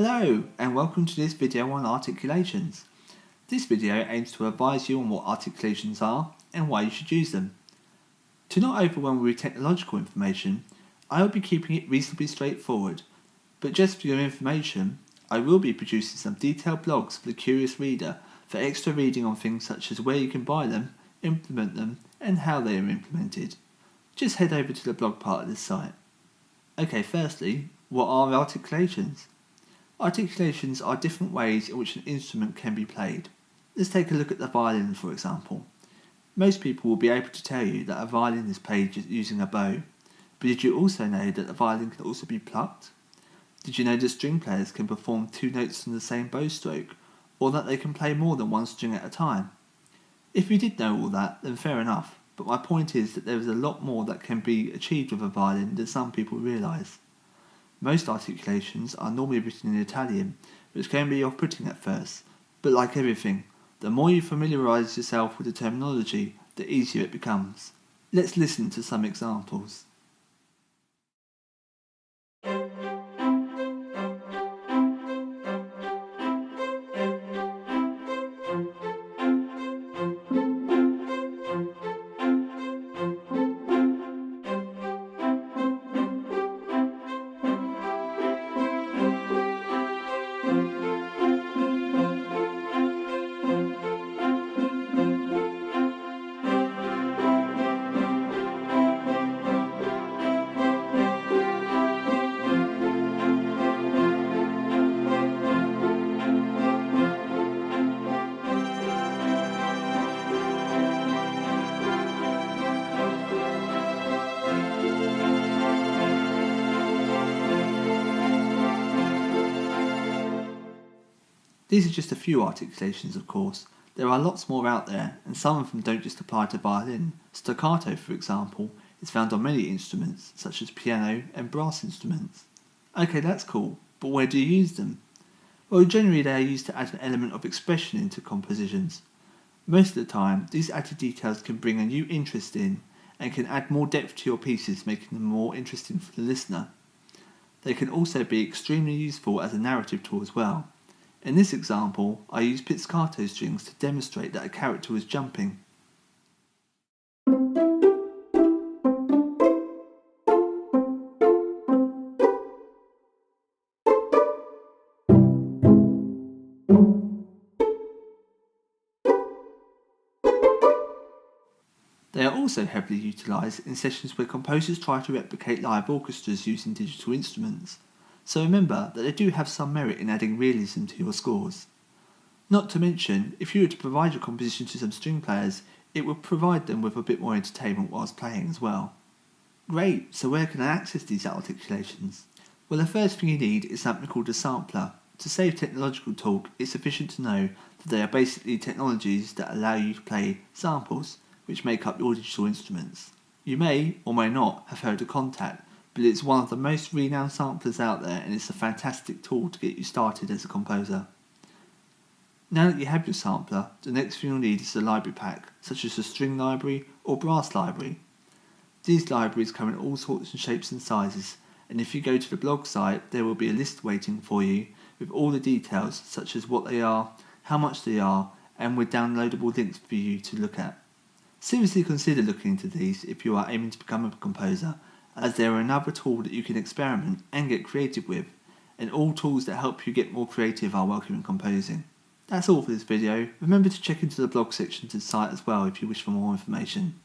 Hello and welcome to this video on articulations. This video aims to advise you on what articulations are and why you should use them. To not overwhelm you with technological information, I will be keeping it reasonably straightforward, but just for your information, I will be producing some detailed blogs for the curious reader for extra reading on things such as where you can buy them, implement them and how they are implemented. Just head over to the blog part of this site. Okay, firstly, what are articulations? Articulations are different ways in which an instrument can be played. Let's take a look at the violin, for example. Most people will be able to tell you that a violin is played using a bow, but did you also know that the violin can also be plucked? Did you know that string players can perform 2 notes from the same bow stroke, or that they can play more than 1 string at a time? If you did know all that, then fair enough, but my point is that there is a lot more that can be achieved with a violin than some people realise. Most articulations are normally written in Italian, which can be off-putting at first, but like everything, the more you familiarise yourself with the terminology, the easier it becomes. Let's listen to some examples. These are just a few articulations, of course. There are lots more out there, and some of them don't just apply to violin. Staccato, for example, is found on many instruments, such as piano and brass instruments. Okay, that's cool, but where do you use them? Well, generally they are used to add an element of expression into compositions. Most of the time, these added details can bring a new interest in, and can add more depth to your pieces, making them more interesting for the listener. They can also be extremely useful as a narrative tool as well. In this example, I use pizzicato strings to demonstrate that a character was jumping. They are also heavily utilised in sessions where composers try to replicate live orchestras using digital instruments. So remember that they do have some merit in adding realism to your scores. Not to mention, if you were to provide your composition to some string players, it would provide them with a bit more entertainment whilst playing as well. Great, so where can I access these articulations? Well, the first thing you need is something called a sampler. To save technological talk, it's sufficient to know that they are basically technologies that allow you to play samples, which make up your digital instruments. You may, or may not, have heard of Contact, but it's one of the most renowned samplers out there and it's a fantastic tool to get you started as a composer. Now that you have your sampler, the next thing you'll need is a library pack, such as a string library or brass library. These libraries come in all sorts of shapes and sizes, and if you go to the blog site, there will be a list waiting for you with all the details such as what they are, how much they are, and with downloadable links for you to look at. Seriously consider looking into these if you are aiming to become a composer, as they are another tool that you can experiment and get creative with, and all tools that help you get more creative are welcome in composing. That's all for this video. Remember to check into the blog section to the site as well if you wish for more information.